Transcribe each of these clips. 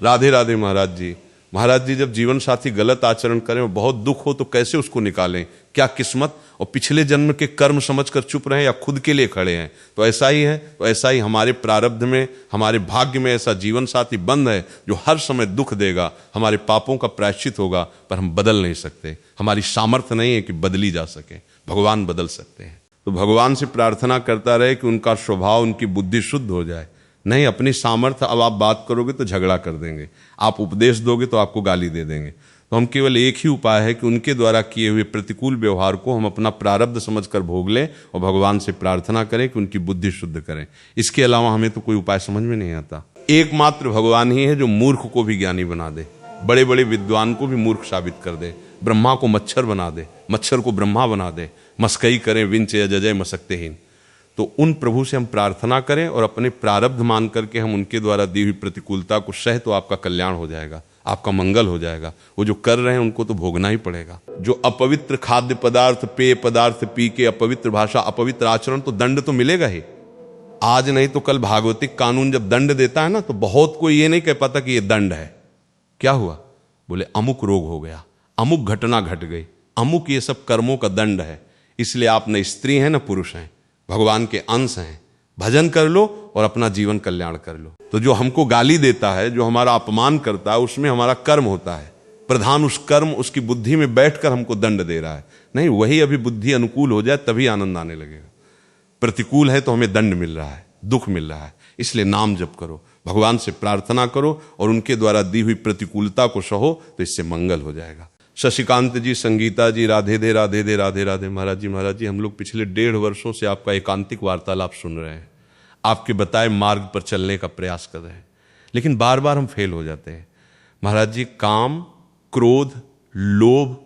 राधे राधे महाराज जी। महाराज जी, जब जीवन साथी गलत आचरण करें और बहुत दुख हो तो कैसे उसको निकालें? क्या किस्मत और पिछले जन्म के कर्म समझकर चुप रहे या खुद के लिए खड़े हैं? तो ऐसा ही है, तो ऐसा ही हमारे प्रारब्ध में, हमारे भाग्य में ऐसा जीवन साथी बंद है जो हर समय दुख देगा, हमारे पापों का प्रायश्चित होगा, पर हम बदल नहीं सकते। हमारी सामर्थ्य नहीं है कि बदली जा सके, भगवान बदल सकते हैं। तो भगवान से प्रार्थना करता रहे कि उनका स्वभाव, उनकी बुद्धि शुद्ध हो जाए। नहीं, अपनी सामर्थ्य, अब आप बात करोगे तो झगड़ा कर देंगे, आप उपदेश दोगे तो आपको गाली दे देंगे। तो हम केवल एक ही उपाय है कि उनके द्वारा किए हुए प्रतिकूल व्यवहार को हम अपना प्रारब्ध समझकर भोग लें और भगवान से प्रार्थना करें कि उनकी बुद्धि शुद्ध करें। इसके अलावा हमें तो कोई उपाय समझ में नहीं आता। एकमात्र भगवान ही है जो मूर्ख को भी ज्ञानी बना दे, बड़े बड़े विद्वान को भी मूर्ख साबित कर दे, ब्रह्मा को मच्छर बना दे, मच्छर को ब्रह्मा बना दे, मस्कई करें विंच जजय मसकतेहीन। तो उन प्रभु से हम प्रार्थना करें और अपने प्रारब्ध मान करके हम उनके द्वारा दी हुई प्रतिकूलता को सह, तो आपका कल्याण हो जाएगा, आपका मंगल हो जाएगा। वो जो कर रहे हैं उनको तो भोगना ही पड़ेगा। जो अपवित्र खाद्य पदार्थ, पेय पदार्थ पी के, अपवित्र भाषा, अपवित्र आचरण, तो दंड तो मिलेगा ही। आज नहीं तो कल भागवतिक कानून जब दंड देता है ना, तो बहुत कोई ये नहीं कह पाता कि ये दंड है। क्या हुआ? बोले अमुक रोग हो गया, अमुक घटना घट गई, अमुक ये सब कर्मों का दंड है। इसलिए आप न स्त्री हैं न पुरुष हैं, भगवान के अंश हैं। भजन कर लो और अपना जीवन कल्याण कर लो। तो जो हमको गाली देता है, जो हमारा अपमान करता है, उसमें हमारा कर्म होता है प्रधान। उस कर्म, उसकी बुद्धि में बैठकर हमको दंड दे रहा है। नहीं, वही अभी बुद्धि अनुकूल हो जाए तभी आनंद आने लगेगा। प्रतिकूल है तो हमें दंड मिल रहा है, दुख मिल रहा है। इसलिए नाम जप करो, भगवान से प्रार्थना करो और उनके द्वारा दी हुई प्रतिकूलता को सहो, तो इससे मंगल हो जाएगा। शशिकांत जी, संगीता जी, राधे दे राधे दे राधे राधे। महाराज जी, हम लोग पिछले 1.5 वर्षों से आपका एकांतिक वार्तालाप सुन रहे हैं, आपके बताए मार्ग पर चलने का प्रयास कर रहे हैं, लेकिन बार बार हम फेल हो जाते हैं। महाराज जी, काम, क्रोध, लोभ,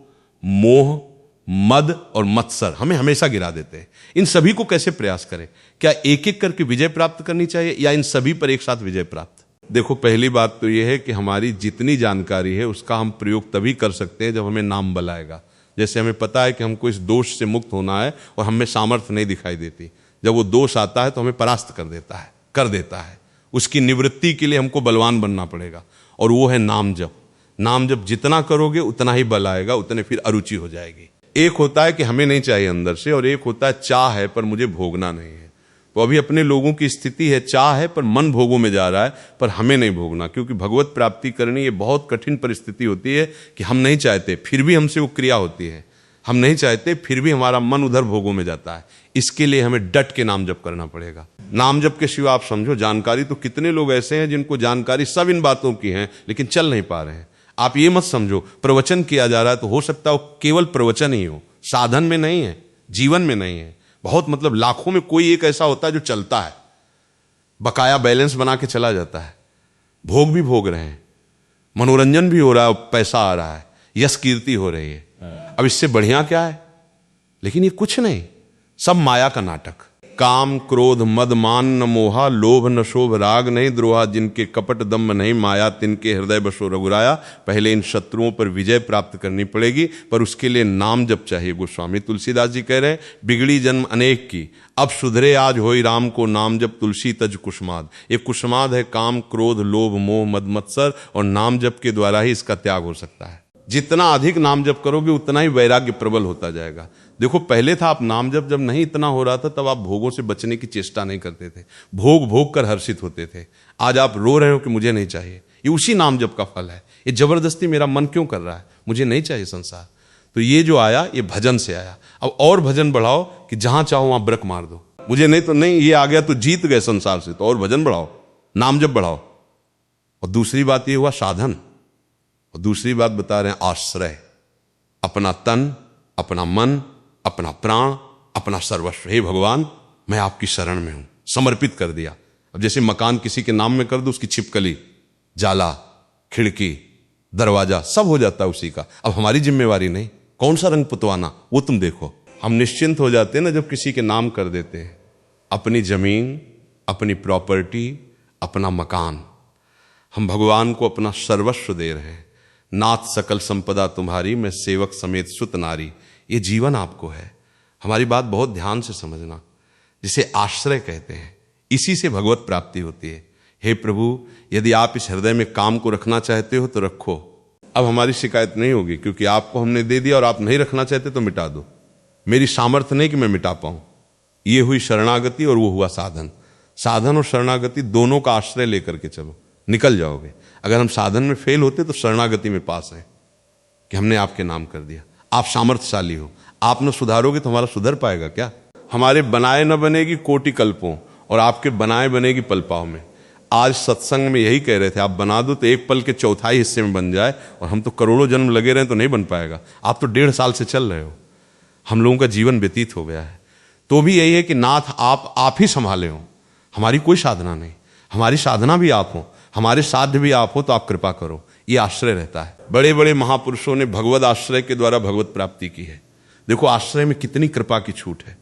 मोह, मद और मत्सर हमें हमेशा गिरा देते हैं। इन सभी को कैसे प्रयास करें? क्या एक एक करके विजय प्राप्त करनी चाहिए या इन सभी पर एक साथ विजय प्राप्त? देखो, पहली बात तो यह है कि हमारी जितनी जानकारी है उसका हम प्रयोग तभी कर सकते हैं जब हमें नाम बल आएगा। जैसे हमें पता है कि हमको इस दोष से मुक्त होना है और हमें सामर्थ्य नहीं दिखाई देती, जब वो दोष आता है तो हमें परास्त कर देता है। उसकी निवृत्ति के लिए हमको बलवान बनना पड़ेगा, और वो है नाम जप। नाम जप जितना करोगे उतना ही बल आएगा, उतने फिर अरुचि हो जाएगी। एक होता है कि हमें नहीं चाहिए अंदर से, और एक होता है चाह है पर मुझे भोगना नहीं है। तो अभी अपने लोगों की स्थिति है, चाह है पर मन भोगों में जा रहा है, पर हमें नहीं भोगना, क्योंकि भगवत प्राप्ति करनी ये बहुत कठिन परिस्थिति होती है कि हम नहीं चाहते फिर भी हमसे वो क्रिया होती है, हम नहीं चाहते फिर भी हमारा मन उधर भोगों में जाता है। इसके लिए हमें डट के नाम जप करना पड़ेगा। नाम जप के सिवा आप समझो, जानकारी तो कितने लोग ऐसे हैं जिनको जानकारी सब इन बातों की है लेकिन चल नहीं पा रहे हैं। आप ये मत समझो प्रवचन किया जा रहा है तो हो सकता है वो केवल प्रवचन ही हो, साधन में नहीं है, जीवन में नहीं है। बहुत मतलब लाखों में कोई एक ऐसा होता है जो चलता है, बकाया बैलेंस बना के चला जाता है, भोग भी भोग रहे हैं, मनोरंजन भी हो रहा है, पैसा आ रहा है, यश कीर्ति हो रही है। अब इससे बढ़िया क्या है? लेकिन ये कुछ नहीं, सब माया का नाटक। काम, क्रोध, मद, मान न मोहा, लोभ न शोभ, राग नहीं द्रोहा, जिनके कपट दम्भ नहीं माया, तिनके हृदय बसो रघुराया। पहले इन शत्रुओं पर विजय प्राप्त करनी पड़ेगी, पर उसके लिए नाम जप चाहिए। गोस्वामी तुलसीदास जी कह रहे हैं, बिगड़ी जन्म अनेक की, अब सुधरे आज होई राम को नाम जप, तुलसी तज कुसुमाद। ये कुसुमाद है काम, क्रोध, लोभ, मोह, मद, मत्सर, और नाम जप के द्वारा ही इसका त्याग हो सकता है। जितना अधिक नाम जप करोगे उतना ही वैराग्य प्रबल होता जाएगा। देखो, पहले था आप नाम जप जब नहीं इतना हो रहा था तब आप भोगों से बचने की चेष्टा नहीं करते थे, भोग भोग कर हर्षित होते थे। आज आप रो रहे हो कि मुझे नहीं चाहिए, ये उसी नाम जप का फल है। ये जबरदस्ती मेरा मन क्यों कर रहा है, मुझे नहीं चाहिए संसार। तो ये जो आया ये भजन से आया। अब और भजन बढ़ाओ कि जहां चाहो वहां ब्रक मार दो, मुझे नहीं तो नहीं, ये आ गया तो जीत गए संसार से, तो और भजन बढ़ाओ, नाम जप बढ़ाओ। और दूसरी बात ये हुआ साधन, और दूसरी बात बता रहे हैं आश्रय। अपना तन, अपना मन, अपना प्राण, अपना सर्वस्व, हे भगवान मैं आपकी शरण में हूं, समर्पित कर दिया। अब जैसे मकान किसी के नाम में कर दो, उसकी छिपकली, जाला, खिड़की, दरवाजा सब हो जाता है उसी का। अब हमारी जिम्मेवारी नहीं, कौन सा रंग पुतवाना वो तुम देखो। हम निश्चिंत हो जाते हैं ना जब किसी के नाम कर देते हैं। अपनी जमीन, अपनी प्रॉपर्टी, अपना मकान, हम भगवान को अपना सर्वस्व दे रहे हैं। नाथ सकल संपदा तुम्हारी, मैं सेवक समेत सुत नारी। ये जीवन आपको है। हमारी बात बहुत ध्यान से समझना, जिसे आश्रय कहते हैं, इसी से भगवत प्राप्ति होती है। हे प्रभु, यदि आप इस हृदय में काम को रखना चाहते हो तो रखो। अब हमारी शिकायत नहीं होगी, क्योंकि आपको हमने दे दिया और आप नहीं रखना चाहते तो मिटा दो। मेरी सामर्थ्य नहीं कि मैं मिटा पाऊं। ये हुई शरणागति और वो हुआ साधन। साधन और शरणागति दोनों का आश्रय लेकर के चलो, निकल जाओगे। अगर हम साधन में फेल होते तो शरणागति में पास है कि हमने आपके नाम कर दिया। आप सामर्थ्यशाली हो, आप न सुधारोगे तो हमारा सुधर पाएगा क्या? हमारे बनाए न बनेगी कोटि कल्पों, और आपके बनाए बनेगी पल पाव में। आज सत्संग में यही कह रहे थे, आप बना दो तो एक पल के चौथाई हिस्से में बन जाए, और हम तो करोड़ों जन्म लगे रहे तो नहीं बन पाएगा। आप तो 1.5 साल से चल रहे हो, हम लोगों का जीवन व्यतीत हो गया है। तो भी यही है कि नाथ आप ही संभाले हो, हमारी कोई साधना नहीं। हमारी साधना भी आप हो, हमारे साध्य भी आप हो, तो आप कृपा करो। ये आश्रय रहता है। बड़े बड़े महापुरुषों ने भगवत आश्रय के द्वारा भगवत प्राप्ति की है। देखो आश्रय में कितनी कृपा की छूट है।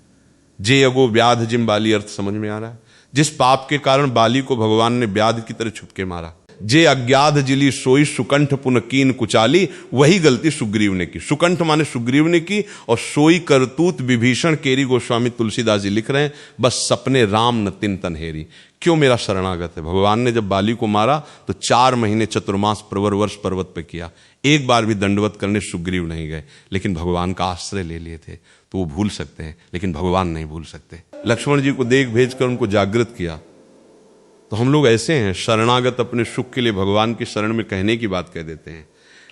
जे अगो व्याध जिम बाली, अर्थ समझ में आ रहा है? जिस पाप के कारण बाली को भगवान ने व्याध की तरह छुपके मारा। जे अज्ञात जिली सोई सुकंठ पुन कीन कुचाली, वही गलती सुग्रीव ने की। सुकंठ माने सुग्रीव ने की, और सोई करतूत विभीषण केरी गोस्वामी तुलसीदास जी लिख रहे हैं, बस सपने राम न तिन तनहेरी। क्यों मेरा शरणागत है? भगवान ने जब बाली को मारा तो 4 महीने चतुर्मास प्रवर वर्ष पर्वत पे किया। एक बार भी दंडवत करने सुग्रीव नहीं गए, लेकिन भगवान का आश्रय ले लिए थे। तो वो भूल सकते हैं, लेकिन भगवान नहीं भूल सकते। लक्ष्मण जी को देख भेजकर उनको जागृत किया। तो हम लोग ऐसे हैं, शरणागत अपने सुख के लिए भगवान की शरण में कहने की बात कह देते हैं,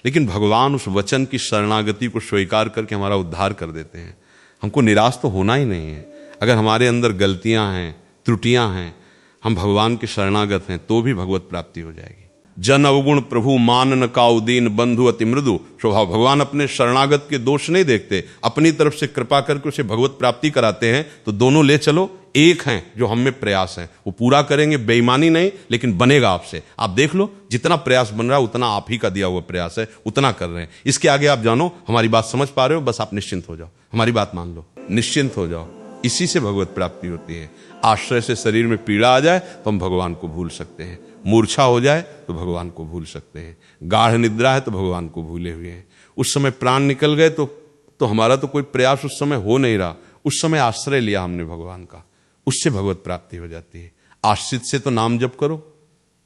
लेकिन भगवान उस वचन की शरणागति को स्वीकार करके हमारा उद्धार कर देते हैं। हमको निराश तो होना ही नहीं है। अगर हमारे अंदर गलतियां हैं, त्रुटियां हैं, हम भगवान के शरणागत हैं, तो भी भगवत प्राप्ति हो जाएगी। जन अवगुण प्रभु मान न काउ दीन, बंधु अति मृदु स्वभाव। भगवान अपने शरणागत के दोष नहीं देखते, अपनी तरफ से कृपा करके उसे भगवत प्राप्ति कराते हैं। तो दोनों ले चलो, एक हैं जो हम में प्रयास है, वो पूरा करेंगे, बेईमानी नहीं, लेकिन बनेगा आपसे। आप देख लो, जितना प्रयास बन रहा है उतना आप ही का दिया हुआ प्रयास है, उतना कर रहे हैं। इसके आगे आप जानो, हमारी बात समझ पा रहे हो, बस आप निश्चिंत हो जाओ, हमारी बात मान लो, निश्चिंत हो जाओ। इसी से भगवत प्राप्ति होती है। आश्रय से शरीर में पीड़ा आ जाए तो हम भगवान को भूल सकते हैं, मूर्छा हो जाए तो भगवान को भूल सकते हैं, गाढ़ निद्रा है तो भगवान को भूले हुए हैं। उस समय प्राण निकल गए तो हमारा तो कोई प्रयास उस समय हो नहीं रहा, उस समय आश्रय लिया हमने भगवान का, उससे भगवत प्राप्ति हो जाती है। आश्रित से तो नाम जप करो,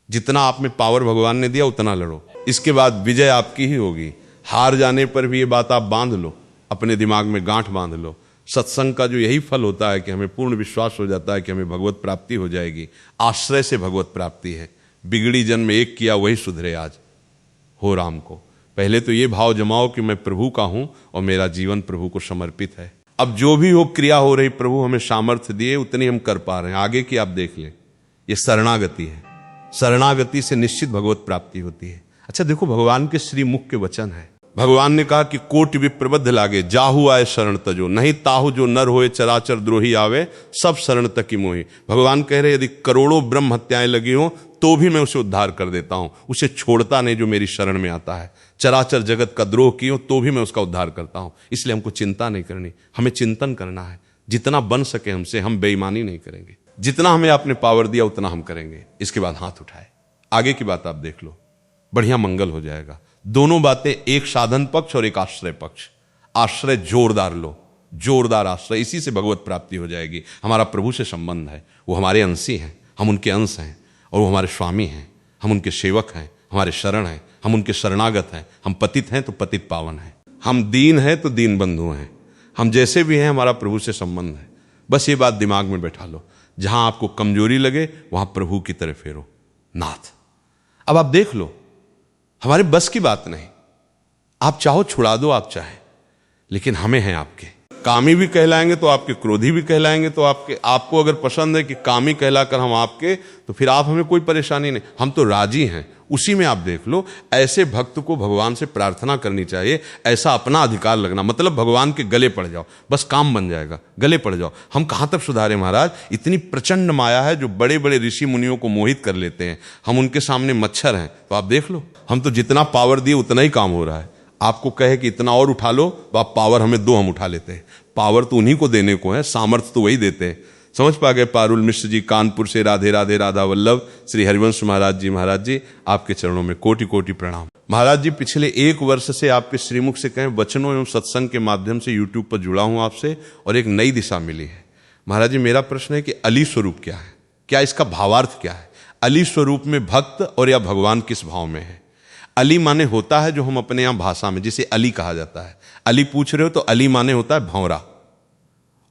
जितना आप में पावर भगवान ने दिया उतना लड़ो, इसके बाद विजय आपकी ही होगी। हार जाने पर भी ये बात आप बांध लो, अपने दिमाग में गांठ बांध लो। सत्संग का जो यही फल होता है कि हमें पूर्ण विश्वास हो जाता है कि हमें भगवत प्राप्ति हो जाएगी। आश्रय से भगवत प्राप्ति है। बिगड़ी जन्म एक किया वही सुधरे आज, हो राम को। पहले तो ये भाव जमाओ कि मैं प्रभु का हूं और मेरा जीवन प्रभु को समर्पित है। अब जो भी हो क्रिया हो रही, प्रभु हमें सामर्थ्य दिए, उतनी हम कर पा रहे हैं। आगे की आप देख लें, ये शरणागति है। शरणागति से निश्चित भगवत प्राप्ति होती है। अच्छा देखो, भगवान के श्रीमुख के वचन है। भगवान ने कहा कि कोटि विप्रबद्ध लागे, जाहु आए शरण तजो, नहीं ताहु जो नर होए चराचर द्रोही आवे, सब शरण तकी मोही। भगवान कह रहे यदि करोड़ों ब्रह्म हत्याएं लगी हो तो भी मैं उसे उद्धार कर देता हूं, उसे छोड़ता नहीं जो मेरी शरण में आता है। चराचर जगत का द्रोह की हो तो भी मैं उसका उद्धार करता हूं। इसलिए हमको चिंता नहीं करनी, हमें चिंतन करना है। जितना बन सके हमसे, हम बेईमानी नहीं करेंगे। जितना हमें आपने पावर दिया उतना हम करेंगे। इसके बाद हाथ उठाए, आगे की बात आप देख लो, बढ़िया मंगल हो जाएगा। दोनों बातें, एक साधन पक्ष और एक आश्रय पक्ष। आश्रय जोरदार लो, जोरदार आश्रय, इसी से भगवत प्राप्ति हो जाएगी। हमारा प्रभु से संबंध है, वो हमारे अंशी हैं, हम उनके अंश हैं, और वो हमारे स्वामी हैं, हम उनके सेवक हैं, हमारे शरण हैं, हम उनके शरणागत हैं। हम पतित हैं तो पतित पावन हैं, हम दीन हैं तो दीन बंधु हैं। हम जैसे भी हैं, हमारा प्रभु से संबंध है। बस ये बात दिमाग में बैठा लो। जहां आपको कमजोरी लगे वहां प्रभु की तरफ फेरो, नाथ। अब आप देख लो, हमारे बस की बात नहीं, आप चाहो छुड़ा दो, आप चाहे, लेकिन हमें हैं आपके। कामी भी कहलाएंगे तो आपके, क्रोधी भी कहलाएंगे तो आपके। आपको अगर पसंद है कि कामी कहलाकर हम आपके, तो फिर आप हमें कोई परेशानी नहीं, हम तो राजी हैं। उसी में आप देख लो, ऐसे भक्त को भगवान से प्रार्थना करनी चाहिए, ऐसा अपना अधिकार लगना, मतलब भगवान के गले पड़ जाओ, बस काम बन जाएगा। गले पड़ जाओ। हम कहां तक सुधारे महाराज? इतनी प्रचंड माया है जो बड़े बड़े ऋषि मुनियों को मोहित कर लेते हैं, हम उनके सामने मच्छर हैं। तो आप देख लो, हम तो जितना पावर दिए उतना ही काम हो रहा है। आपको कहे कि इतना और उठा लो, तो आप पावर हमें दो, हम उठा लेते हैं। पावर तो उन्हीं को देने को है, सामर्थ्य तो वही देते हैं। समझ पा गए? पारुल मिश्र जी कानपुर से, राधे राधे राधा वल्लभ। श्री हरिवंश महाराज जी आपके चरणों में कोटि कोटि प्रणाम। महाराज जी, पिछले 1 वर्ष से आपके श्रीमुख से कहें वचनों एवं सत्संग के माध्यम से यूट्यूब पर जुड़ा हूं आपसे, और एक नई दिशा मिली है। महाराज जी, मेरा प्रश्न है कि अली स्वरूप क्या है? क्या इसका भावार्थ क्या है? अली स्वरूप में भक्त और या भगवान किस भाव में है। अली माने होता है जो हम अपने यहाँ भाषा में जिसे अली कहा जाता है। अली पूछ रहे हो तो अली माने होता है भंवरा,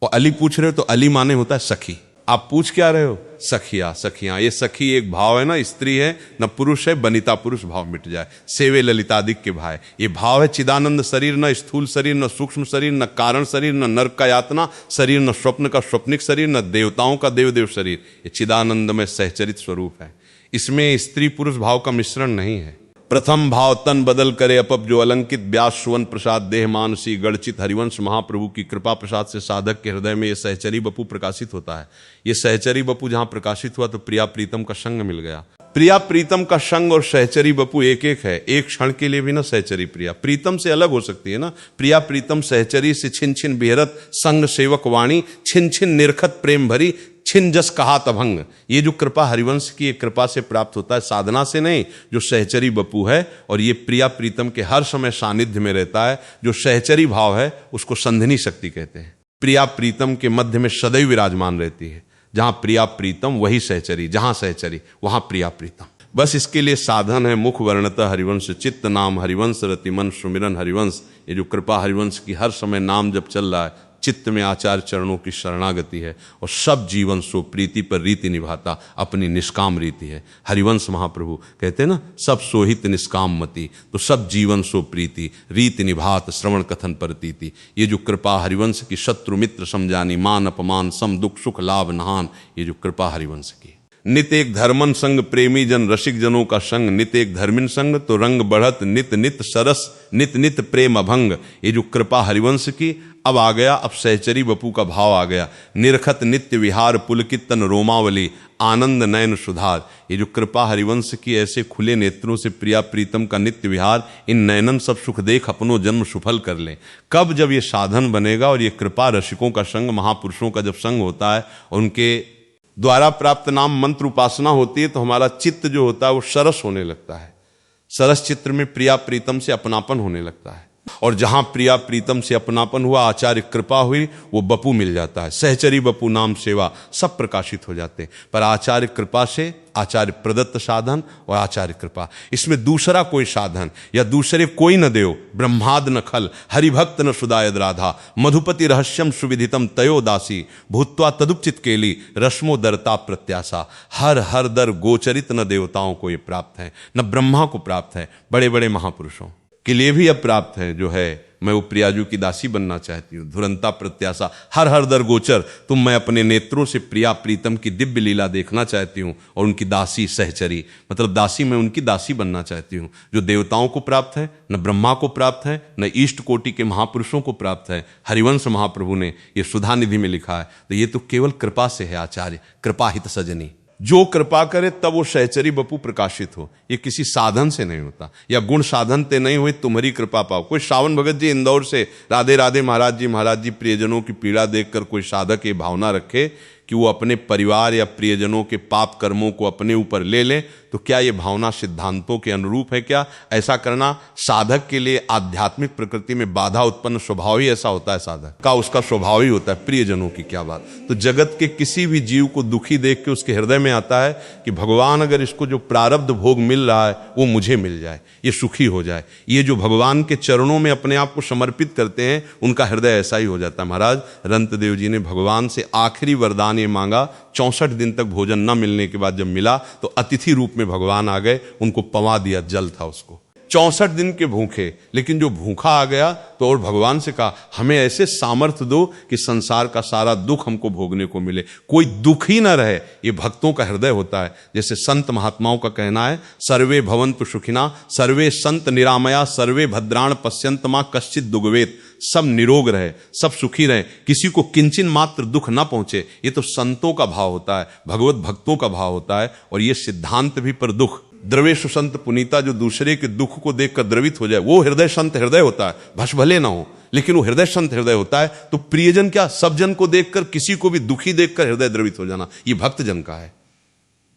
और अली पूछ रहे हो तो अली माने होता है सखी। आप पूछ क्या रहे हो? सखिया, सखियां। ये सखी एक भाव है ना, स्त्री है न पुरुष है, बनिता पुरुष भाव मिट जाए। सेवे ललितादिक के भाई, ये भाव है चिदानंद शरीर, न स्थूल शरीर, न सूक्ष्म शरीर, न कारण शरीर, न नरक का यातना शरीर, न स्वप्न का स्वप्निक शरीर, न देवताओं का देवदेव शरीर। ये चिदानंद में सहचरित स्वरूप है। इसमें स्त्री पुरुष भाव का मिश्रण नहीं है। प्रथम भाव तन बदल करे अपप जो अलंकित, व्यास सुवन प्रसाद देह मानसी गणचित। हरिवंश महाप्रभु की कृपा प्रसाद से साधक के हृदय में ये सहचरी बपू प्रकाशित होता है। ये सहचरी बपू जहां प्रकाशित हुआ तो प्रिया प्रीतम का संग मिल गया। प्रिया प्रीतम का संग और सहचरी बपू एक एक है। एक क्षण के लिए भी ना सहचरी प्रिया प्रीतम से अलग हो सकती है ना। प्रिया प्रीतम सहचरी से छिन छिन बिहरत, संग सेवक वाणी छिन छिन निरखत प्रेम भरी, छिन जस कहा तभंग। ये जो कृपा हरिवंश की एक कृपा से प्राप्त होता है, साधना से नहीं। जो सहचरी बपू है और ये प्रिया प्रीतम के हर समय सानिध्य में रहता है, जो सहचरी भाव है उसको संधिनी शक्ति कहते हैं। प्रिया प्रीतम के मध्य में सदैव विराजमान रहती है। जहां प्रिया प्रीतम वही सहचरी, जहां सहचरी वहां प्रिया प्रीतम। बस इसके लिए साधन है मुख वर्णतः हरिवंश, चित्त नाम हरिवंश रति मन सुमिरन हरिवंश। ये जो कृपा हरिवंश की हर समय नाम जब चल रहा है, चित्त में आचार्य चरणों की शरणागति है और सब जीवन सो प्रीति पर रीति निभाता अपनी निष्काम रीति है। हरिवंश महाप्रभु कहते हैं ना, सब सोहित निष्काम मति, तो सब जीवन सो प्रीति रीति निभात श्रवण कथन परतीति। ये जो कृपा हरिवंश की शत्रु मित्र समझानी, मान अपमान सम दुख सुख लाभ नहान, ये जो कृपा हरिवंश की। नित एक धर्मन संग प्रेमी जन रसिक जनों का संग, नित एक धर्मिन संग तो रंग बढ़त, नित नित सरस नित नित प्रेम अभंग। ये जो कृपा हरिवंश की अब आ गया, अब सहचरी बपू का भाव आ गया। निरखत नित्य विहार पुलकित तन रोमावली, आनंद नयन सुधार। ये जो कृपा हरिवंश की ऐसे खुले नेत्रों से प्रिया प्रीतम का नित्य विहार, इन नयनन सब सुख देख अपनो जन्म सुफल कर लें। कब? जब ये साधन बनेगा और ये कृपा रसिकों का संग, महापुरुषों का जब संग होता है, उनके द्वारा प्राप्त नाम मंत्र उपासना होती है, तो हमारा चित्त जो होता है वो सरस होने लगता है। सरस चित्र में प्रिया प्रीतम से अपनापन होने लगता है, और जहां प्रिया प्रीतम से अपनापन हुआ, आचार्य कृपा हुई, वो बपू मिल जाता है। सहचरी बपू नाम सेवा सब प्रकाशित हो जाते हैं। पर आचार्य कृपा से, आचार्य प्रदत्त साधन और आचार्य कृपा, इसमें दूसरा कोई साधन या दूसरे कोई न देव, ब्रह्माद न खल हरिभक्त न सुदायद राधा, मधुपति रहस्यम सुविदितम तयो दासी, भूत्वा तदुपचित केली रश्मो दरता प्रत्याशा। हर हर दर गोचरित न देवताओं को ये प्राप्त है, न ब्रह्मा को प्राप्त है, बड़े बड़े महापुरुषों के लिए भी अब प्राप्त है। जो है, मैं वो प्रियाजू की दासी बनना चाहती हूँ, धुरंता प्रत्याशा हर हर दर गोचर। तुम मैं अपने नेत्रों से प्रिया प्रीतम की दिव्य लीला देखना चाहती हूँ, और उनकी दासी सहचरी, मतलब दासी, मैं उनकी दासी बनना चाहती हूँ। जो देवताओं को प्राप्त है, न ब्रह्मा को प्राप्त है, न ईष्ट कोटि के महापुरुषों को प्राप्त है। हरिवंश महाप्रभु ने ये सुधा निधि में लिखा है, तो ये तो केवल कृपा से है। आचार्य कृपा हित सजनी, जो कृपा करे तब वो सहचरी बपू प्रकाशित हो। ये किसी साधन से नहीं होता, या गुण साधन ते नहीं हुए तुम्हारी कृपा पाओ। कोई श्रावण भगत जी इंदौर से राधे राधे महाराज जी प्रियजनों की पीड़ा देखकर कोई साधक ये भावना रखे कि वो अपने परिवार या प्रियजनों के पाप कर्मों को अपने ऊपर ले लें, तो क्या ये भावना सिद्धांतों के अनुरूप है? क्या ऐसा करना साधक के लिए आध्यात्मिक प्रकृति में बाधा उत्पन्न स्वभाव ही ऐसा होता है? साधक का उसका स्वभाव ही होता है। प्रियजनों की क्या बात। तो जगत के किसी भी जीव को दुखी देख के उसके हृदय में आता है कि भगवान अगर इसको जो प्रारब्ध भोग मिल रहा है वो मुझे मिल जाए, ये सुखी हो जाए। ये जो भगवान के चरणों में अपने आप को समर्पित करते हैं, उनका हृदय ऐसा ही हो जाता है। महाराज रंतदेव जी ने भगवान से आखिरी वरदान ये मांगा, 64 दिन तक भोजन न मिलने के बाद जब मिला तो अतिथि रूप में भगवान आ गए, उनको पवा दिया, जल था उसको। 64 दिन के भूखे, लेकिन जो भूखा आ गया तो और भगवान से कहा हमें ऐसे सामर्थ्य दो कि संसार का सारा दुख हमको भोगने को मिले, कोई दुख ही ना रहे। ये भक्तों का हृदय होता है। जैसे संत महात्माओं का कहना है, सर्वे भवन्तु सुखिना सर्वे संत निरामया सर्वे भद्राण पश्यन्त मां कश्चित दुग्वेत। सब निरोग रहे, सब सुखी रहे, किसी को किंचिन मात्र दुख ना पहुंचे। ये तो संतों का भाव होता है, भगवत भक्तों का भाव होता है। और ये सिद्धांत भी पर दुख द्रवेश संत पुनीता, जो दूसरे के दुख को देखकर द्रवित हो जाए, वो हृदय संत हृदय होता है। भस भले ना हो, लेकिन वो हृदय संत हृदय होता है। तो प्रियजन क्या, सब जन को देखकर, किसी को भी दुखी देखकर हृदय द्रवित हो जाना, ये भक्त जन का है।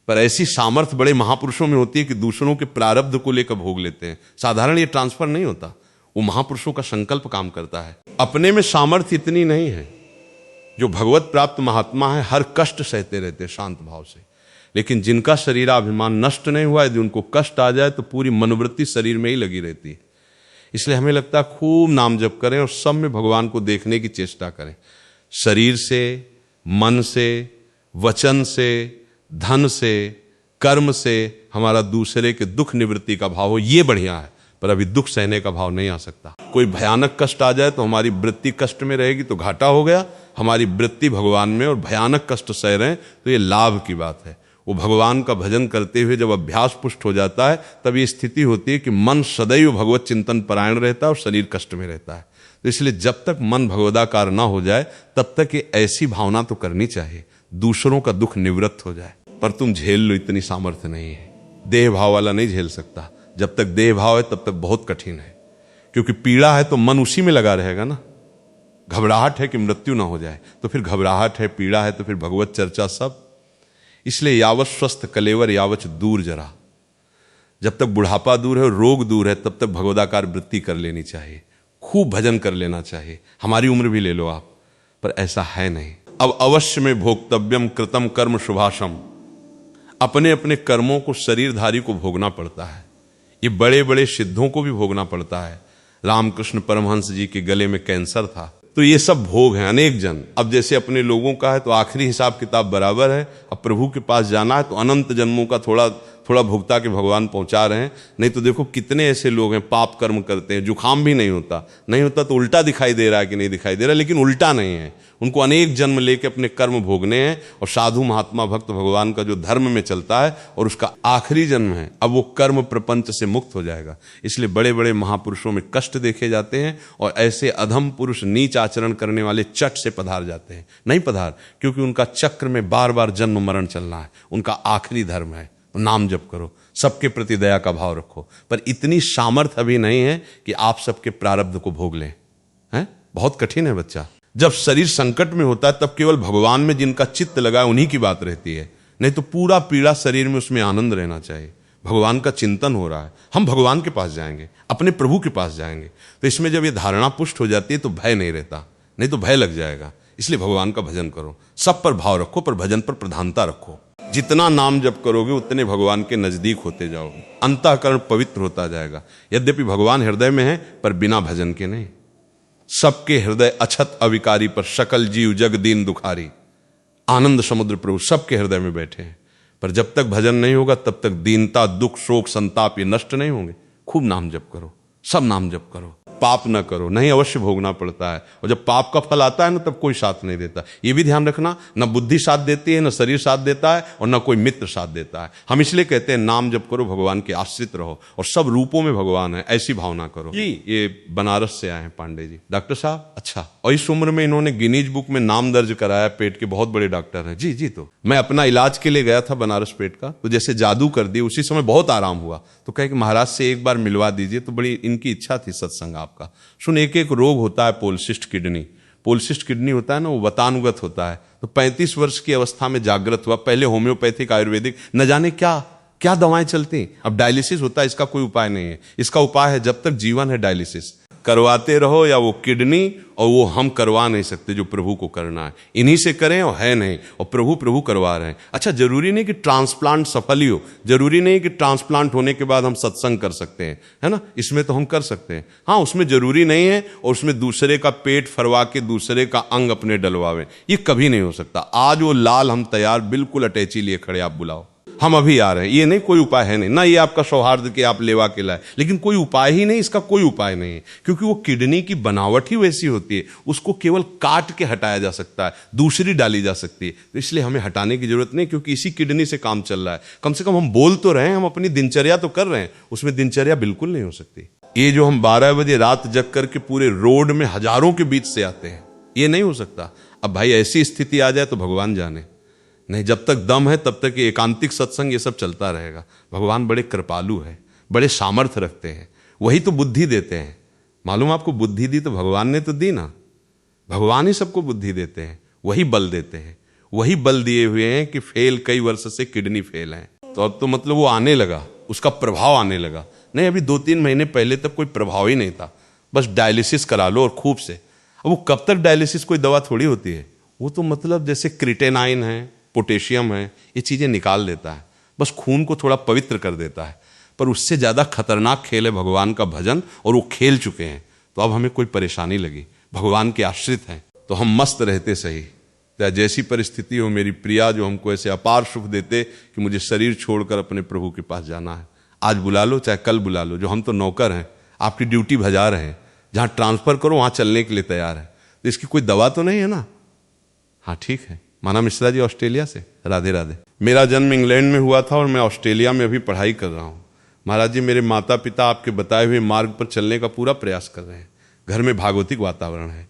पर ऐसी सामर्थ्य बड़े महापुरुषों में होती है कि दूसरों के प्रारब्ध को लेकर भोग लेते हैं। साधारण ये ट्रांसफर नहीं होता, वो महापुरुषों का संकल्प काम करता है। अपने में सामर्थ्य इतनी नहीं है। जो भगवत प्राप्त महात्मा है हर कष्ट सहते रहते हैं शांत भाव से, लेकिन जिनका शरीराभिमान नष्ट नहीं हुआ, यदि उनको कष्ट आ जाए तो पूरी मनोवृत्ति शरीर में ही लगी रहती है। इसलिए हमें लगता है खूब नाम जप करें और सब में भगवान को देखने की चेष्टा करें, शरीर से, मन से, वचन से, धन से, कर्म से हमारा दूसरे के दुख निवृत्ति का भाव हो, ये बढ़िया है। पर अभी दुख सहने का भाव नहीं आ सकता। कोई भयानक कष्ट आ जाए तो हमारी वृत्ति कष्ट में रहेगी तो घाटा हो गया, हमारी वृत्ति भगवान में और भयानक कष्ट सह रहे हैं तो ये लाभ की बात है। वो भगवान का भजन करते हुए जब अभ्यास पुष्ट हो जाता है तब ये स्थिति होती है कि मन सदैव भगवत चिंतन परायण रहता है और शरीर कष्ट में रहता है। तो इसलिए जब तक मन भगवदाकार ना हो जाए तब तक ये ऐसी भावना तो करनी चाहिए, दूसरों का दुख निवृत्त हो जाए। पर तुम झेल लो, इतनी सामर्थ्य नहीं है। देह भाव वाला नहीं झेल सकता। जब तक देह भाव है तब तक बहुत कठिन है, क्योंकि पीड़ा है तो मन उसी में लगा रहेगा ना। घबराहट है कि मृत्यु ना हो जाए, तो फिर घबराहट है, पीड़ा है तो फिर भगवत चर्चा सब। इसलिए यावत स्वस्थ कलेवर यावच दूर जरा, जब तक बुढ़ापा दूर है और रोग दूर है तब तक भगवदाकार वृत्ति कर लेनी चाहिए, खूब भजन कर लेना चाहिए। हमारी उम्र भी ले लो आप, पर ऐसा है नहीं। अब अवश्य में भोक्तव्यम कृतम कर्म शुभाशम, अपने अपने कर्मों को शरीरधारी को भोगना पड़ता है। ये बड़े बड़े सिद्धों को भी भोगना पड़ता है। रामकृष्ण परमहंस जी के गले में कैंसर था, तो ये सब भोग हैं अनेक जन। अब जैसे अपने लोगों का है तो आखिरी हिसाब किताब बराबर है। अब प्रभु के पास जाना है तो अनंत जन्मों का थोड़ा थोड़ा भुगता के भगवान पहुंचा रहे हैं। नहीं तो देखो कितने ऐसे लोग हैं पाप कर्म करते हैं, जुखाम भी नहीं होता तो उल्टा दिखाई दे रहा है कि नहीं दिखाई दे रहा, लेकिन उल्टा नहीं है। उनको अनेक जन्म लेके अपने कर्म भोगने हैं। और साधु महात्मा भक्त भगवान का जो धर्म में चलता है और उसका आखिरी जन्म है, अब वो कर्म प्रपंच से मुक्त हो जाएगा। इसलिए बड़े बड़े महापुरुषों में कष्ट देखे जाते हैं और ऐसे अधम पुरुष नीच आचरण करने वाले चट से पधार जाते हैं। नहीं पधार, क्योंकि उनका चक्र में बार बार जन्म मरण चलना है, उनका आखिरी धर्म है। तो नाम जप करो, सबके प्रति दया का भाव रखो, पर इतनी सामर्थ्य अभी नहीं है कि आप सबके प्रारब्ध को भोग लें। हैं? बहुत कठिन है बच्चा। जब शरीर संकट में होता है तब केवल भगवान में जिनका चित्त लगा है उन्हीं की बात रहती है। नहीं तो पूरा पीड़ा शरीर में, उसमें आनंद रहना चाहिए। भगवान का चिंतन हो रहा है, हम भगवान के पास जाएंगे, अपने प्रभु के पास जाएंगे। तो इसमें जब ये धारणा पुष्ट हो जाती है तो भय नहीं रहता, नहीं तो भय लग जाएगा। इसलिए भगवान का भजन करो, सब पर भाव रखो, पर भजन पर प्रधानता रखो। जितना नाम जप करोगे उतने भगवान के नजदीक होते जाओगे, अंतःकरण पवित्र होता जाएगा। यद्यपि भगवान हृदय में है पर बिना भजन के नहीं। सबके हृदय अछत अविकारी पर सकल जीव जग दीन दुखारी, आनंद समुद्र प्रभु सबके हृदय में बैठे हैं। पर जब तक भजन नहीं होगा तब तक दीनता, दुख, शोक, संताप ये नष्ट नहीं होंगे। खूब नाम जप करो, सब नाम जप करो, पाप न करो, नहीं अवश्य भोगना पड़ता है। और जब पाप का फल आता है ना तब कोई साथ नहीं देता। ये भी ध्यान रखना, न बुद्धि साथ देती है, न शरीर साथ देता है, और न कोई मित्र साथ देता है। हम इसलिए कहते हैं नाम जप करो, भगवान के आश्रित रहो और सब रूपों में भगवान है, ऐसी भावना करो। ये बनारस से आए हैं पांडे जी, डॉक्टर साहब। अच्छा, और इस उम्र में इन्होंने गिनीज बुक में नाम दर्ज कराया, पेट के बहुत बड़े डॉक्टर हैं। जी। तो मैं अपना इलाज के लिए गया था बनारस पेट का, तो जैसे जादू कर दिए, उसी समय बहुत आराम हुआ। तो कहे कि महाराज से एक बार मिलवा दीजिए, तो बड़ी इनकी इच्छा थी सत्संग आपका। सुन, एक रोग होता है पोलसिस्ट किडनी होता है ना, वो वतानुगत होता है। तो 35 वर्ष की अवस्था में जागृत हुआ। पहले होम्योपैथिक, आयुर्वेदिक, न जाने क्या दवाएं चलती। अब डायलिसिस होता है, इसका कोई उपाय नहीं है। इसका उपाय है जब तक जीवन है डायलिसिस करवाते रहो, या वो किडनी, और वो हम करवा नहीं सकते जो प्रभु को करना है। इन्हीं से करें और है नहीं, और प्रभु करवा रहे हैं। अच्छा, जरूरी नहीं कि ट्रांसप्लांट सफल ही हो, जरूरी नहीं कि ट्रांसप्लांट होने के बाद हम सत्संग कर सकते हैं, है ना। इसमें तो हम कर सकते हैं, हाँ, उसमें जरूरी नहीं है। और उसमें दूसरे का पेट फरवा के दूसरे का अंग अपने डलवावे, ये कभी नहीं हो सकता। आज वो लाल हम तैयार, बिल्कुल अटैची लिए खड़े, आप बुलाओ, हम अभी आ रहे हैं। ये नहीं, कोई उपाय है नहीं ना। ये आपका सौहार्द के आप लेवा के लाए, लेकिन कोई उपाय ही नहीं, इसका कोई उपाय नहीं है। क्योंकि वो किडनी की बनावट ही वैसी होती है, उसको केवल काट के हटाया जा सकता है, दूसरी डाली जा सकती है। तो इसलिए हमें हटाने की जरूरत नहीं, क्योंकि इसी किडनी से काम चल रहा है। कम से कम हम बोल तो रहे हैं, हम अपनी दिनचर्या तो कर रहे हैं, उसमें दिनचर्या बिल्कुल नहीं हो सकती। ये जो हम 12 बजे रात जग करके पूरे रोड में हजारों के बीच से आते हैं, ये नहीं हो सकता। अब भाई ऐसी स्थिति आ जाए तो भगवान जाने। नहीं, जब तक दम है तब तक एकांतिक सत्संग ये सब चलता रहेगा। भगवान बड़े कृपालु है, बड़े सामर्थ्य रखते हैं, वही तो बुद्धि देते हैं। मालूम आपको, बुद्धि दी तो भगवान ने तो दी ना। भगवान ही सबको बुद्धि देते हैं, वही बल देते हैं, वही बल दिए हुए हैं कि फेल कई वर्ष से किडनी फेल है। तो अब तो मतलब वो आने लगा, उसका प्रभाव आने लगा। नहीं, अभी 2-3 महीने पहले तक कोई प्रभाव ही नहीं था, बस डायलिसिस करा लो और खूब से। अब वो कब तक डायलिसिस, कोई दवा थोड़ी होती है। वो तो मतलब जैसे क्रिटेनाइन है, पोटेशियम है, ये चीज़ें निकाल देता है, बस खून को थोड़ा पवित्र कर देता है। पर उससे ज़्यादा खतरनाक खेल है भगवान का भजन, और वो खेल चुके हैं। तो अब हमें कोई परेशानी लगी, भगवान के आश्रित हैं, तो हम मस्त रहते सही। चाहे जैसी परिस्थिति हो, मेरी प्रिया जो हमको ऐसे अपार सुख देते कि मुझे शरीर छोड़कर अपने प्रभु के पास जाना है, आज बुला लो चाहे कल बुला लो, जो हम तो नौकर हैं, आपकी ड्यूटी बजा रहे हैं, जहाँ ट्रांसफ़र करो वहाँ चलने के लिए तैयार है। तो इसकी कोई दवा तो नहीं है ना? हाँ ठीक है। माना मिश्रा जी ऑस्ट्रेलिया से, राधे राधे। मेरा जन्म इंग्लैंड में हुआ था और मैं ऑस्ट्रेलिया में अभी पढ़ाई कर रहा हूँ। महाराज जी, मेरे माता पिता आपके बताए हुए मार्ग पर चलने का पूरा प्रयास कर रहे हैं। घर में भागवतिक वातावरण है।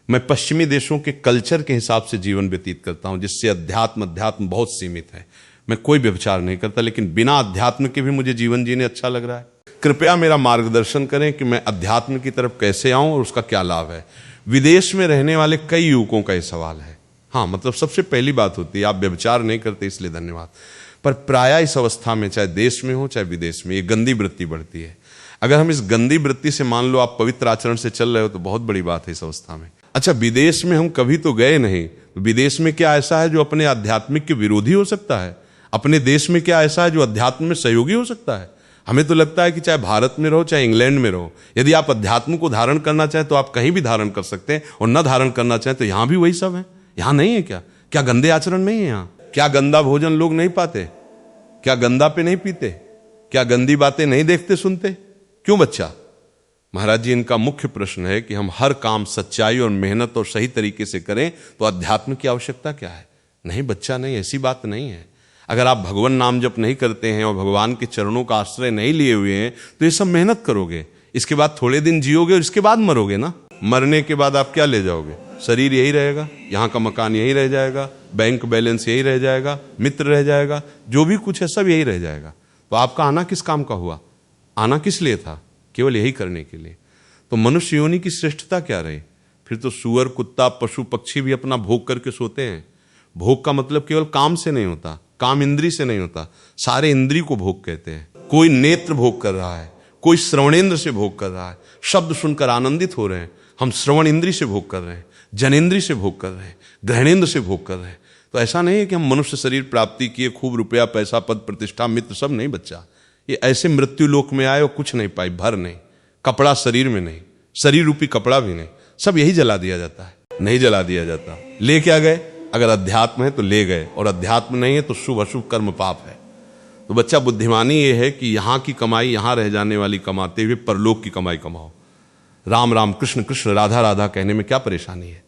मैं पश्चिमी देशों के कल्चर के हिसाब से जीवन व्यतीत करता हूँ, जिससे अध्यात्म बहुत सीमित है। मैं कोई व्यभिचार नहीं करता, लेकिन बिना अध्यात्म के भी मुझे जीवन जीने अच्छा लग रहा है। कृपया मेरा मार्गदर्शन करें कि मैं अध्यात्म की तरफ कैसे आऊं और उसका क्या लाभ है। विदेश में रहने वाले कई युवकों का ये सवाल है। हाँ, मतलब सबसे पहली बात होती है, आप व्यभिचार नहीं करते इसलिए धन्यवाद, पर प्रायः इस अवस्था में, चाहे देश में हो चाहे विदेश में, ये गंदी वृत्ति बढ़ती है। अगर हम इस गंदी वृत्ति से, मान लो आप पवित्र आचरण से चल रहे हो, तो बहुत बड़ी बात है इस अवस्था में। अच्छा, विदेश में हम कभी तो गए नहीं, तो विदेश में क्या ऐसा है जो अपने आध्यात्मिक के विरोधी हो सकता है? अपने देश में क्या ऐसा है जो अध्यात्म में सहयोगी हो सकता है? हमें तो लगता है कि चाहे भारत में रहो चाहे इंग्लैंड में रहो, यदि आप अध्यात्म को धारण करना चाहें तो आप कहीं भी धारण कर सकते हैं, और न धारण करना चाहें तो यहाँ भी वही सब है। यहाँ नहीं है क्या? क्या गंदे आचरण नहीं है यहाँ? क्या गंदा भोजन लोग नहीं पाते? क्या गंदा पे नहीं पीते? क्या गंदी बातें नहीं देखते सुनते? क्यों बच्चा? महाराज जी, इनका मुख्य प्रश्न है कि हम हर काम सच्चाई और मेहनत और सही तरीके से करें तो अध्यात्म की आवश्यकता क्या है? नहीं बच्चा, नहीं, ऐसी बात नहीं है। अगर आप भगवान नाम जप नहीं करते हैं और भगवान के चरणों का आश्रय नहीं लिए हुए हैं, तो ये सब मेहनत करोगे, इसके बाद थोड़े दिन जियोगे और इसके बाद मरोगे ना। मरने के बाद आप क्या ले जाओगे? शरीर यही रहेगा, यहाँ का मकान यही रह जाएगा, बैंक बैलेंस यही रह जाएगा, मित्र रह जाएगा, जो भी कुछ है सब यही रह जाएगा। तो आपका आना किस काम का हुआ? आना किस लिए था? केवल यही करने के लिए। तो मनुष्य योनि की श्रेष्ठता क्या रही? फिर तो सूअर, कुत्ता, पशु पक्षी भी अपना भोग करके सोते हैं। भोग का मतलब केवल काम से नहीं होता, काम इंद्री से नहीं होता, सारे इंद्री को भोग कहते हैं। कोई नेत्र भोग कर रहा है, कोई श्रवणेंद्र से भोग कर रहा है, शब्द सुनकर आनंदित हो रहे हैं, हम श्रवण इंद्री से भोग कर रहे हैं, जनेंद्री से भोग कर रहे हैं, ग्रहणेंद्र से भोग कर रहे हैं। तो ऐसा नहीं है कि हम मनुष्य शरीर प्राप्ति किए, खूब रुपया पैसा पद प्रतिष्ठा मित्र सब नहीं बच्चा। ये ऐसे मृत्यु लोक में आए और कुछ नहीं पाई, भर नहीं, कपड़ा शरीर में नहीं, शरीर रूपी कपड़ा भी नहीं, सब यही जला दिया जाता है। नहीं जला दिया जाता। ले क्या गए? अगर अध्यात्म है तो ले गए, और अध्यात्म नहीं है तो शुभ अशुभ कर्म पाप है। तो बच्चा, बुद्धिमानी ये है कि यहाँ की कमाई यहाँ रह जाने वाली कमाते हुए परलोक की कमाई कमाओ। राम राम कृष्ण कृष्ण राधा राधा कहने में क्या परेशानी है?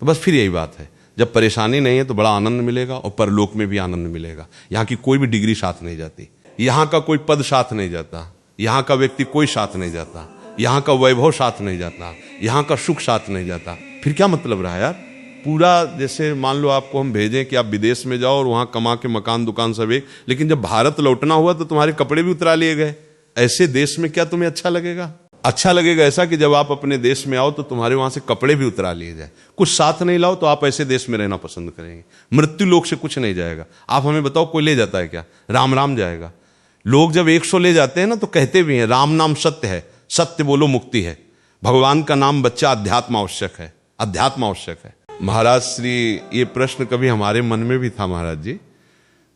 तो बस फिर यही बात है, जब परेशानी नहीं है तो बड़ा आनंद मिलेगा, और परलोक में भी आनंद मिलेगा। यहाँ की कोई भी डिग्री साथ नहीं जाती, यहाँ का कोई पद साथ नहीं जाता, यहाँ का व्यक्ति कोई साथ नहीं जाता, यहाँ का वैभव साथ नहीं जाता, यहाँ का सुख साथ नहीं जाता। फिर क्या मतलब रहा यार? पूरा जैसे मान लो आपको हम भेजें कि आप विदेश में जाओ और वहाँ कमा के मकान दुकान सब एक, लेकिन जब भारत लौटना हुआ तो तुम्हारे कपड़े भी उतरा लिए गए। ऐसे देश में क्या तुम्हें अच्छा लगेगा? अच्छा लगेगा ऐसा कि जब आप अपने देश में आओ तो तुम्हारे वहाँ से कपड़े भी उतरा लिए जाए, कुछ साथ नहीं लाओ तो आप ऐसे देश में रहना पसंद करेंगे। मृत्यु लोक से कुछ नहीं जाएगा। आप हमें बताओ, कोई ले जाता है क्या? राम राम जाएगा। लोग जब 100 ले जाते हैं ना तो कहते भी हैं राम नाम सत्य है, सत्य बोलो मुक्ति है। भगवान का नाम बच्चा अध्यात्म आवश्यक है, अध्यात्म आवश्यक है। महाराज श्री, ये प्रश्न कभी हमारे मन में भी था महाराज जी,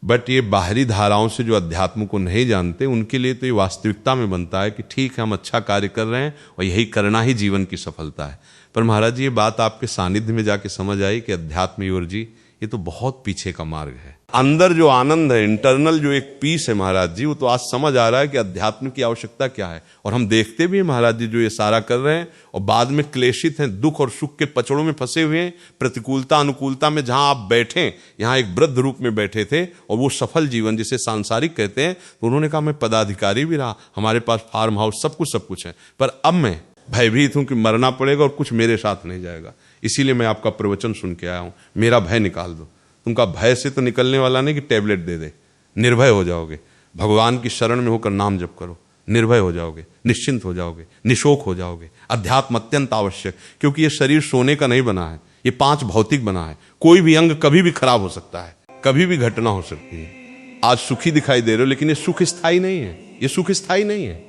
बट ये बाहरी धाराओं से जो अध्यात्म को नहीं जानते उनके लिए तो ये वास्तविकता में बनता है कि ठीक है, हम अच्छा कार्य कर रहे हैं और यही करना ही जीवन की सफलता है। पर महाराज जी, ये बात आपके सानिध्य में जाके समझ आई कि अध्यात्म योर जी ये तो बहुत पीछे का मार्ग है। अंदर जो आनंद है, इंटरनल जो एक पीस है महाराज जी, वो तो आज समझ आ रहा है कि अध्यात्म की आवश्यकता क्या है। और हम देखते भी हैं महाराज जी जो ये सारा कर रहे हैं और बाद में क्लेशित हैं, दुख और सुख के पचड़ों में फंसे हुए हैं, प्रतिकूलता अनुकूलता में। जहां आप बैठे, यहाँ एक वृद्ध रूप में बैठे थे और वो सफल जीवन जिसे सांसारिक कहते हैं, तो उन्होंने कहा मैं पदाधिकारी भी रहा, हमारे पास फार्म हाउस सब कुछ है, पर अब मैं भयभीत हूं कि मरना पड़ेगा और कुछ मेरे साथ नहीं जाएगा। इसीलिए मैं आपका प्रवचन सुन के आया हूं, मेरा भय निकाल दो। तुमका भय से तो निकलने वाला नहीं कि टैबलेट दे दे, निर्भय हो जाओगे। भगवान की शरण में होकर नाम जप करो, निर्भय हो जाओगे, निश्चिंत हो जाओगे, निशोक हो जाओगे। अध्यात्म अत्यंत आवश्यक, क्योंकि ये शरीर सोने का नहीं बना है, ये 5 भौतिक बना है। कोई भी अंग कभी भी खराब हो सकता है, कभी भी घटना हो सकती है। आज सुखी दिखाई दे रहे हो, लेकिन ये सुख स्थायी नहीं है, ये सुख स्थायी नहीं है।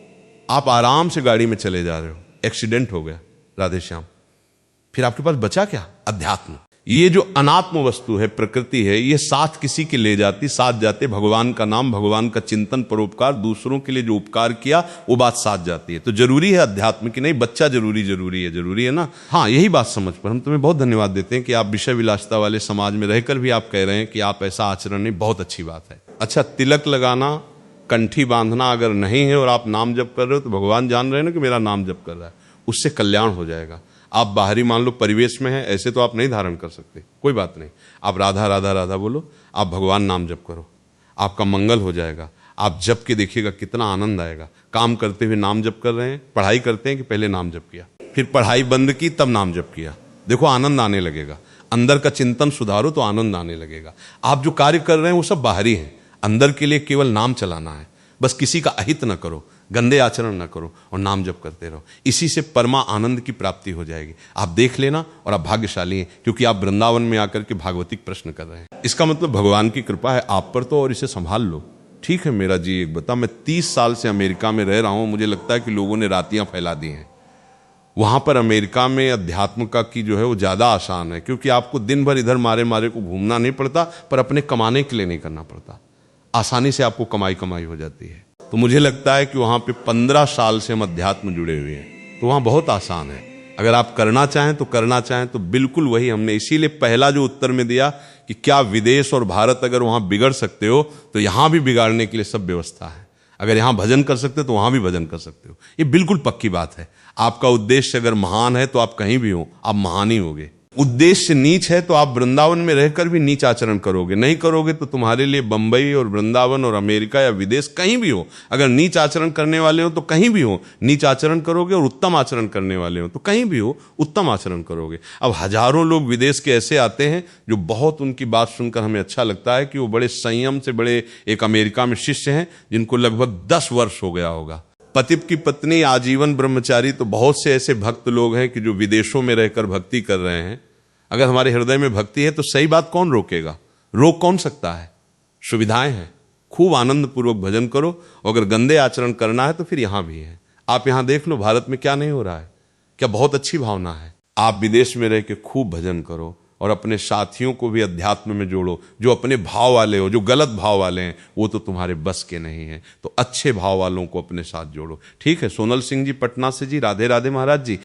आप आराम से गाड़ी में चले जा रहे हो, एक्सीडेंट हो गया, राधे श्याम, फिर आपके पास बचा क्या? अध्यात्म। ये जो अनात्म वस्तु है, प्रकृति है, ये साथ किसी के ले जाती, साथ जाते भगवान का नाम, भगवान का चिंतन, परोपकार, दूसरों के लिए जो उपकार किया वो बात साथ जाती है। तो जरूरी है अध्यात्म की नहीं, बच्चा जरूरी है ना। हाँ, यही बात समझ पर हम तुम्हें बहुत धन्यवाद देते हैं कि आप विषय विलासिता वाले समाज में रहकर भी आप कह रहे हैं कि आप ऐसा आचरण नहीं, बहुत अच्छी बात है। अच्छा, तिलक लगाना, कंठी बांधना अगर नहीं है और आप नाम जप कर रहे हो तो भगवान जान रहे हैं ना कि मेरा नाम जप कर रहा है, उससे कल्याण हो जाएगा। आप बाहरी मान लो परिवेश में हैं, ऐसे तो आप नहीं धारण कर सकते, कोई बात नहीं, आप राधा राधा राधा बोलो, आप भगवान नाम जप करो, आपका मंगल हो जाएगा। आप जप के देखिएगा कितना आनंद आएगा। काम करते हुए नाम जप कर रहे हैं, पढ़ाई करते हैं कि पहले नाम जप किया, फिर पढ़ाई बंद की तब नाम जप किया, देखो आनंद आने लगेगा। अंदर का चिंतन सुधारो तो आनंद आने लगेगा। आप जो कार्य कर रहे हैं वो सब बाहरी हैं, अंदर के लिए केवल नाम चलाना है। बस किसी का अहित न करो, गंदे आचरण न करो और नाम जप करते रहो, इसी से परमा आनंद की प्राप्ति हो जाएगी। आप देख लेना और आप भाग्यशाली हैं क्योंकि आप वृंदावन में आकर के भागवतिक प्रश्न कर रहे हैं। इसका मतलब भगवान की कृपा है आप पर तो, और इसे संभाल लो। ठीक है मेरा जी, एक बता, मैं 30 साल से अमेरिका में रह रहा हूं, मुझे लगता है कि लोगों ने रातियां फैला दी हैं। वहां पर अमेरिका में अध्यात्म का की जो है वो ज्यादा आसान है, क्योंकि आपको दिन भर इधर मारे मारे को घूमना नहीं पड़ता, पर अपने कमाने के लिए नहीं करना पड़ता, आसानी से आपको कमाई हो जाती है। तो मुझे लगता है कि वहाँ पे 15 साल से हम अध्यात्म जुड़े हुए हैं, तो वहाँ बहुत आसान है। अगर आप करना चाहें तो बिल्कुल वही हमने इसीलिए पहला जो उत्तर में दिया कि क्या विदेश और भारत अगर वहाँ बिगड़ सकते हो तो यहाँ भी बिगाड़ने के लिए सब व्यवस्था है। अगर यहाँ भजन कर सकते हो तो वहाँ भी भजन कर सकते हो, ये बिल्कुल पक्की बात है। आपका उद्देश्य अगर महान है तो आप कहीं भी हो आप महान ही होगे। उद्देश्य नीच है तो आप वृंदावन में रहकर भी नीच आचरण करोगे, नहीं करोगे तो तुम्हारे लिए बंबई और वृंदावन और अमेरिका या विदेश कहीं भी हो, अगर नीच आचरण करने वाले हो तो कहीं भी हो नीच आचरण करोगे, और उत्तम आचरण करने वाले हो तो कहीं भी हो उत्तम आचरण करोगे। अब हजारों लोग विदेश के ऐसे आते हैं जो बहुत, उनकी बात सुनकर हमें अच्छा लगता है कि वो बड़े संयम से, बड़े एक अमेरिका में शिष्य हैं जिनको लगभग 10 वर्ष हो गया होगा, पति की पत्नी आजीवन ब्रह्मचारी। तो बहुत से ऐसे भक्त लोग हैं कि जो विदेशों में रहकर भक्ति कर रहे हैं। अगर हमारे हृदय में भक्ति है तो सही बात कौन रोकेगा, रोक कौन सकता है। सुविधाएं हैं, खूब आनंद पूर्वक भजन करो। अगर गंदे आचरण करना है तो फिर यहां भी है। आप यहां देख लो भारत में क्या नहीं हो रहा है, क्या बहुत अच्छी भावना है। आप विदेश में रह के खूब भजन करो और अपने साथियों को भी अध्यात्म में जोड़ो। जो अपने भाव वाले हो, जो गलत भाव वाले हैं, वो तो तुम्हारे बस के नहीं है, तो अच्छे भाव वालों को अपने साथ जोड़ो। ठीक है, सोनल सिंह जी पटना से जी, राधे राधे महाराज जी।